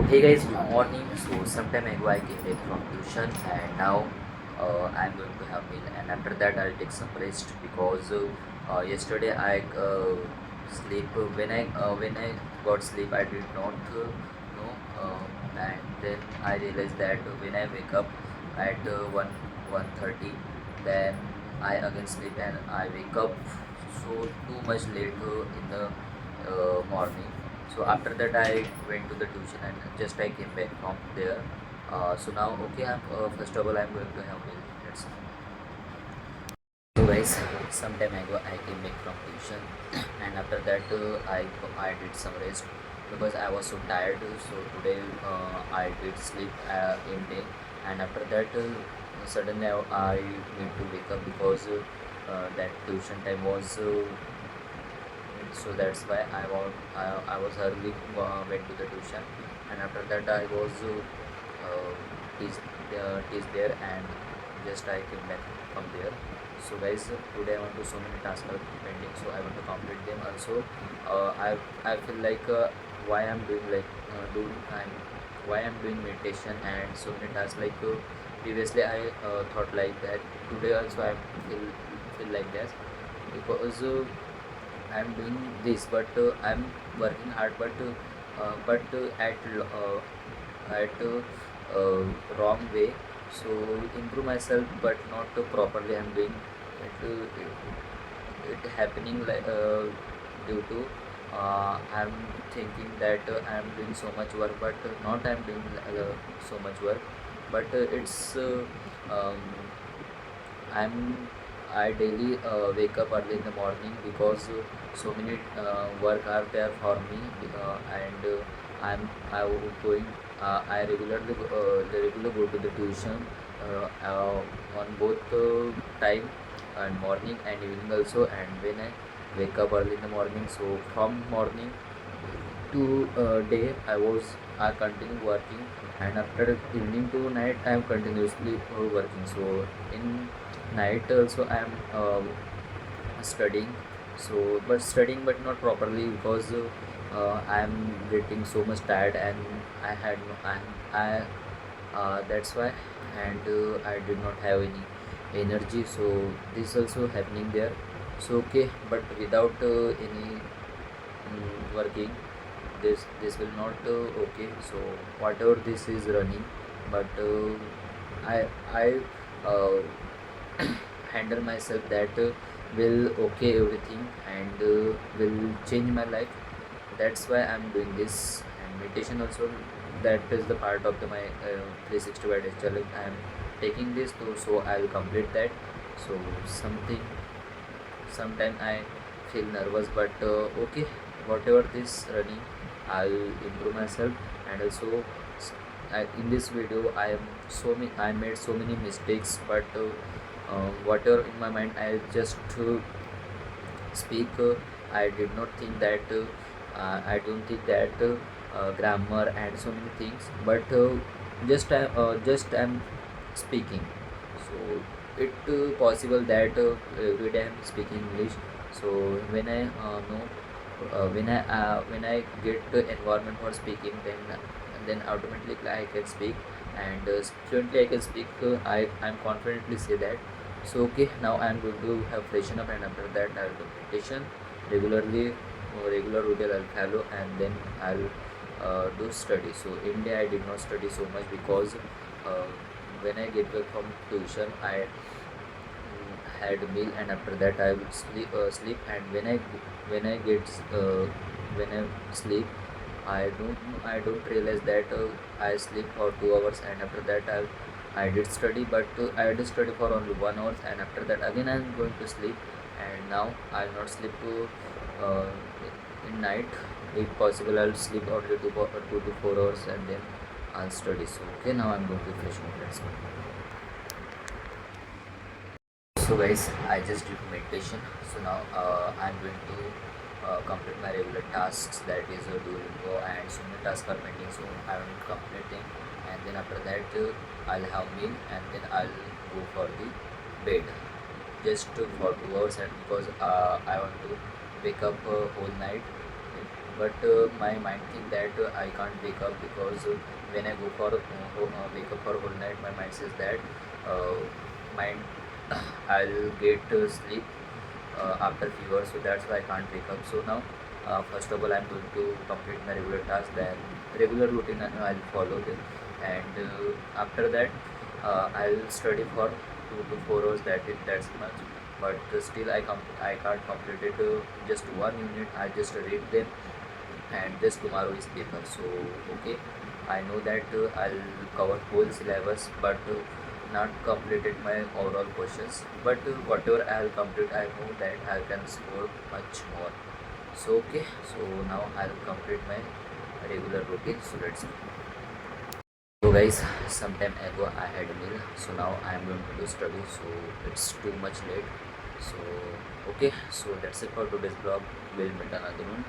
Hey guys, good morning. So sometime ago I came back from tuition and now I'm going to have meal and after that I'll take some rest because yesterday I sleep when I got sleep I did not know and then I realized that when I wake up at 1:30 then I again sleep and I wake up so too much late in the morning. So after that I went to the tuition and just I came back from there. So now okay, first of all I'm going to have meal. That's all. So guys, some time ago I came back from tuition and after that I did some rest because I was so tired. So today I did sleep in day and after that suddenly I need to wake up because that tuition time was so that's why I was early went to the tuition and after that I was teach, teach there and just I came back from there. So guys, today I want to so many tasks are pending, so I want to complete them also. I feel like why I'm doing like doing I'm why I'm doing meditation and so many tasks like previously I thought like that. Today also I feel like that because I'm doing this, but I'm working hard, but at wrong way. So improve myself, but not properly. I'm doing it. It happening like due to I'm thinking that I'm doing so much work, but not I'm doing so much work. But it's um, I'm I daily wake up early in the morning because so many work are there for me and I going I regularly go to the tuition on both time and morning and evening also. And when I wake up early in the morning, so from morning to day I continue working and after evening to night I am continuously working. So in night also I am studying, so but studying but not properly because I am getting so much tired and I had no I that's why. And I did not have any energy, so this also happening there. So okay, but without any working, this will not okay. So whatever this is running, but I handle myself that will okay everything and will change my life. That's why I'm doing this. And meditation also, that is the part of my 365 days challenge. I'm taking this too, so I'll complete that. So something sometimes I feel nervous, but okay, whatever this running, I'll improve myself. And also in this video I made so many mistakes, but whatever in my mind I just speak. I did not think that I don't think that grammar and so many things, but just I'm speaking. So it possible that every day I'm speaking English. So when I get the environment for speaking, then automatically I can speak and fluently I can speak. I'm confidently say that. So okay, now I'm going to have freshen up and after that I'll do meditation regularly. Regular routine I'll follow and then I'll do study. So in day I did not study so much because uh, when I get back from tuition I had a meal and after that I would sleep. And when I get when I sleep, I don't realize that I sleep for 2 hours and after that I did study, but I did study for only 1 hour and after that again I'm going to sleep. And now I'll not sleep uh, in night. If possible, I'll sleep only 2 to 4 hours and then I'll study. So okay, now I'm going to finish my class. So guys, I just did meditation. So now I'm going to complete my regular tasks, that is Duolingo and so many tasks are pending, so I will complete them. And then after that I'll have meal and then I'll go for the bed just for 2 hours. And because I want to wake up whole night but my mind think that I can't wake up because when I go for wake up for whole night, my mind says that mind I'll get sleep after few hours, so that's why I can't wake up. So now, first of all, I'm going to complete my regular task, then regular routine I'll follow them, and after that, I'll study for 2 to 4 hours. That's much, but still I can't complete it. Just 1 unit. I just read them, and just tomorrow is paper. So okay, I know that I'll cover whole syllabus, but not completed my overall questions. But whatever I'll complete, I know that I can score much more. So okay, so now I'll complete my regular routine. So let's go. So guys, sometime ago I had a meal, so now I am going to do study. So it's too much late. So okay, so that's it for today's vlog. We'll meet another one.